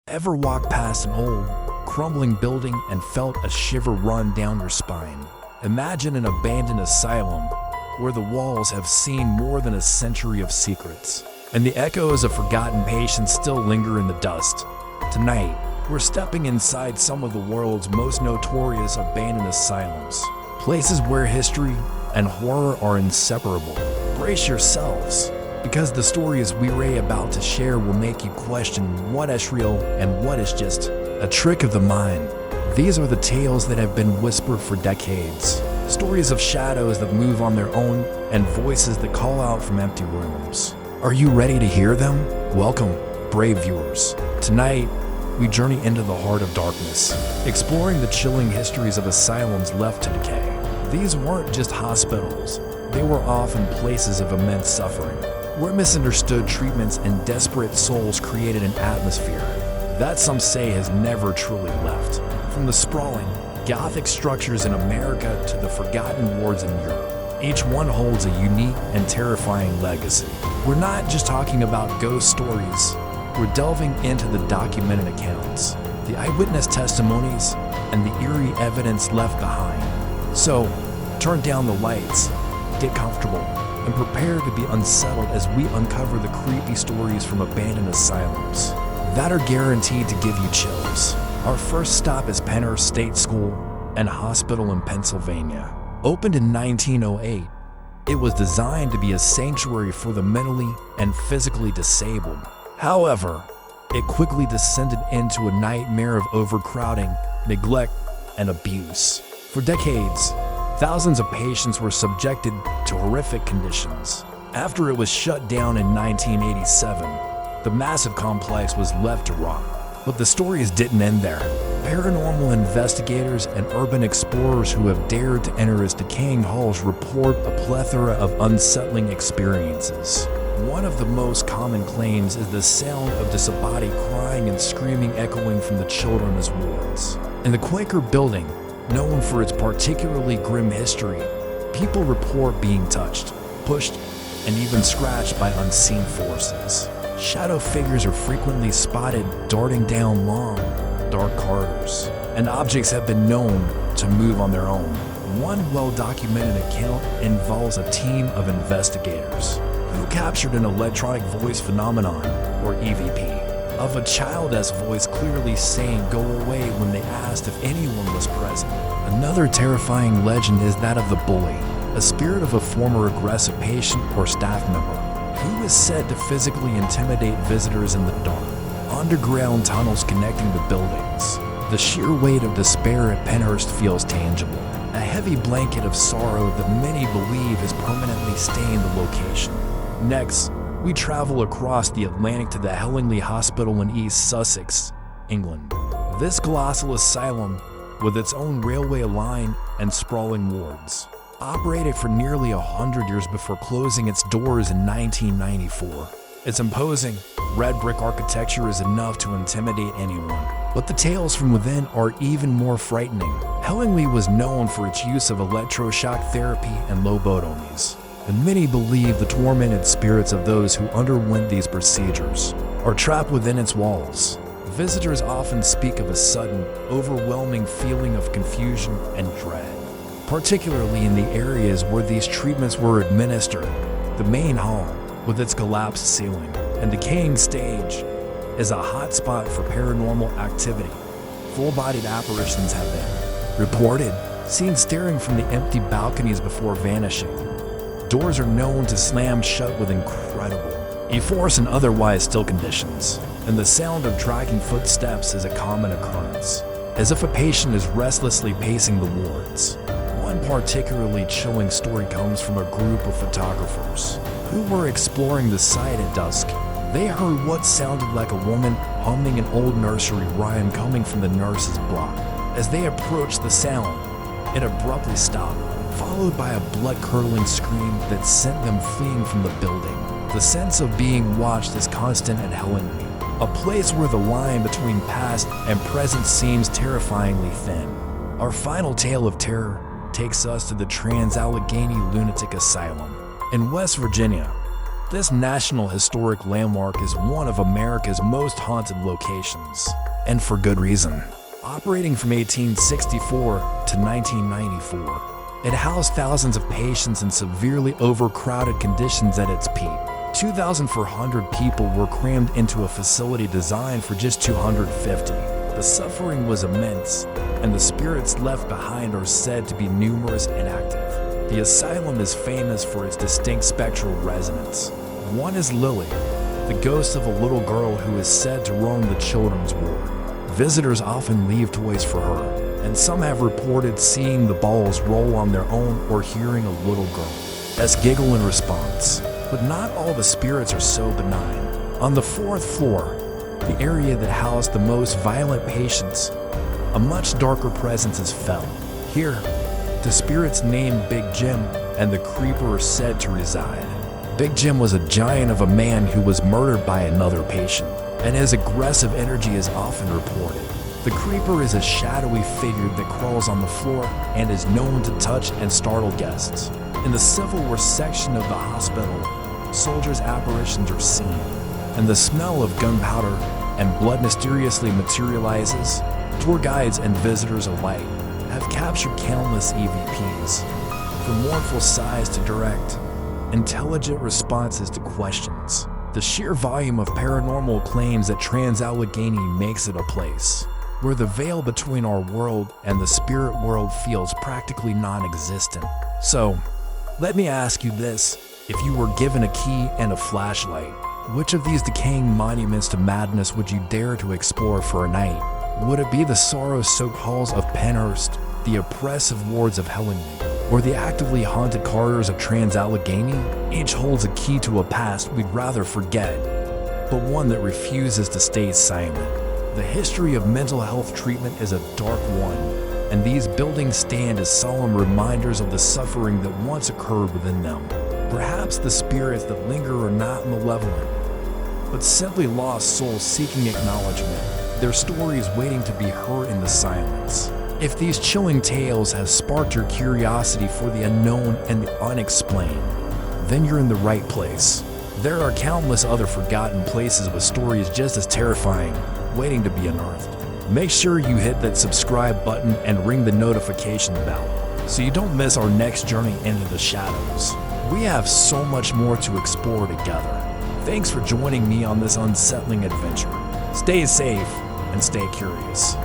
Ever walked past an old, crumbling building and felt a shiver run down your spine? Imagine an abandoned asylum where the walls have seen more than a century of secrets, and the echoes of forgotten patients still linger in the dust. Tonight, we're stepping inside some of the world's most notorious abandoned asylums, places where history and horror are inseparable. Brace yourselves, because the stories we're about to share will make you question what is real and what is just a trick of the mind. These are the tales that have been whispered for decades, stories of shadows that move on their own and voices that call out from empty rooms. Are you ready to hear them? Welcome, brave viewers. Tonight, we journey into the heart of darkness, exploring the chilling histories of asylums left to decay. These weren't just hospitals, they were often places of immense suffering, where misunderstood treatments and desperate souls created an atmosphere that some say has never truly left. From the sprawling, Gothic structures in America to the forgotten wards in Europe, each one holds a unique and terrifying legacy. We're not just talking about ghost stories, we're delving into the documented accounts, the eyewitness testimonies, and the eerie evidence left behind. So, turn down the lights, get comfortable, and prepare to be unsettled as we uncover the creepy stories from abandoned asylums that are guaranteed to give you chills. Our first stop is Pennhurst State School and Hospital in Pennsylvania. Opened in 1908, it was designed to be a sanctuary for the mentally and physically disabled. However, it quickly descended into a nightmare of overcrowding, neglect, and abuse. For decades, thousands of patients were subjected to horrific conditions. After it was shut down in 1987, the massive complex was left to rot. But the stories didn't end there. Paranormal investigators and urban explorers who have dared to enter its decaying halls report a plethora of unsettling experiences. One of the most common claims is the sound of disembodied crying and screaming echoing from the children's wards. In the Quaker building, known for its particularly grim history, people report being touched, pushed, and even scratched by unseen forces. Shadow figures are frequently spotted darting down long, dark corridors, and objects have been known to move on their own. One well-documented account involves a team of investigators who captured an electronic voice phenomenon, or EVP, of a child's voice clearly saying "go away" when they asked if anyone was present. Another terrifying legend is that of the bully, a spirit of a former aggressive patient or staff member who is said to physically intimidate visitors in the dark. Underground tunnels connecting the buildings. The sheer weight of despair at Pennhurst feels tangible, a heavy blanket of sorrow that many believe has permanently stained the location. Next, we travel across the Atlantic to the Hellingly Hospital in East Sussex, England. This colossal asylum, with its own railway line and sprawling wards, operated for nearly 100 years before closing its doors in 1994. Its imposing, red brick architecture is enough to intimidate anyone, but the tales from within are even more frightening. Hellingly was known for its use of electroshock therapy and lobotomies, and many believe the tormented spirits of those who underwent these procedures are trapped within its walls. Visitors often speak of a sudden, overwhelming feeling of confusion and dread, particularly in the areas where these treatments were administered. The main hall, with its collapsed ceiling and decaying stage, is a hotspot for paranormal activity. Full-bodied apparitions have been reported, seen staring from the empty balconies before vanishing. Doors are known to slam shut with incredible force and otherwise still conditions, and the sound of dragging footsteps is a common occurrence, as if a patient is restlessly pacing the wards. One particularly chilling story comes from a group of photographers who were exploring the site at dusk. They heard what sounded like a woman humming an old nursery rhyme coming from the nurse's block. As they approached the sound, it abruptly stopped, followed by a blood-curdling scream that sent them fleeing from the building. The sense of being watched is constant at Hellingly, a place where the line between past and present seems terrifyingly thin. Our final tale of terror takes us to the Trans-Allegheny Lunatic Asylum in West Virginia. This National Historic Landmark is one of America's most haunted locations, and for good reason. Operating from 1864 to 1994, it housed thousands of patients in severely overcrowded conditions at its peak. 2,400 people were crammed into a facility designed for just 250. The suffering was immense, and the spirits left behind are said to be numerous and active. The asylum is famous for its distinct spectral resonance. One is Lily, the ghost of a little girl who is said to roam the children's ward. Visitors often leave toys for her, and some have reported seeing the balls roll on their own or hearing a little girl's giggle in response. But not all the spirits are so benign. On the 4th floor, the area that housed the most violent patients, a much darker presence is felt. Here, the spirits named Big Jim and the Creeper are said to reside. Big Jim was a giant of a man who was murdered by another patient, and his aggressive energy is often reported. The Creeper is a shadowy figure that crawls on the floor and is known to touch and startle guests. In the Civil War section of the hospital, soldiers' apparitions are seen, and the smell of gunpowder and blood mysteriously materializes. Tour guides and visitors alike have captured countless EVPs, from mournful sighs to direct, intelligent responses to questions. The sheer volume of paranormal claims at Trans-Allegheny makes it a place where the veil between our world and the spirit world feels practically non-existent. So, let me ask you this. If you were given a key and a flashlight, which of these decaying monuments to madness would you dare to explore for a night? Would it be the sorrow-soaked halls of Pennhurst, the oppressive wards of Hellingly, or the actively haunted corridors of Trans-Allegheny? Each holds a key to a past we'd rather forget, but one that refuses to stay silent. The history of mental health treatment is a dark one, and these buildings stand as solemn reminders of the suffering that once occurred within them. Perhaps the spirits that linger are not malevolent, but simply lost souls seeking acknowledgement, their stories waiting to be heard in the silence. If these chilling tales have sparked your curiosity for the unknown and the unexplained, then you're in the right place. There are countless other forgotten places with stories just as terrifying, waiting to be unearthed. Make sure you hit that subscribe button and ring the notification bell so you don't miss our next journey into the shadows. We have so much more to explore together. Thanks for joining me on this unsettling adventure. Stay safe and stay curious.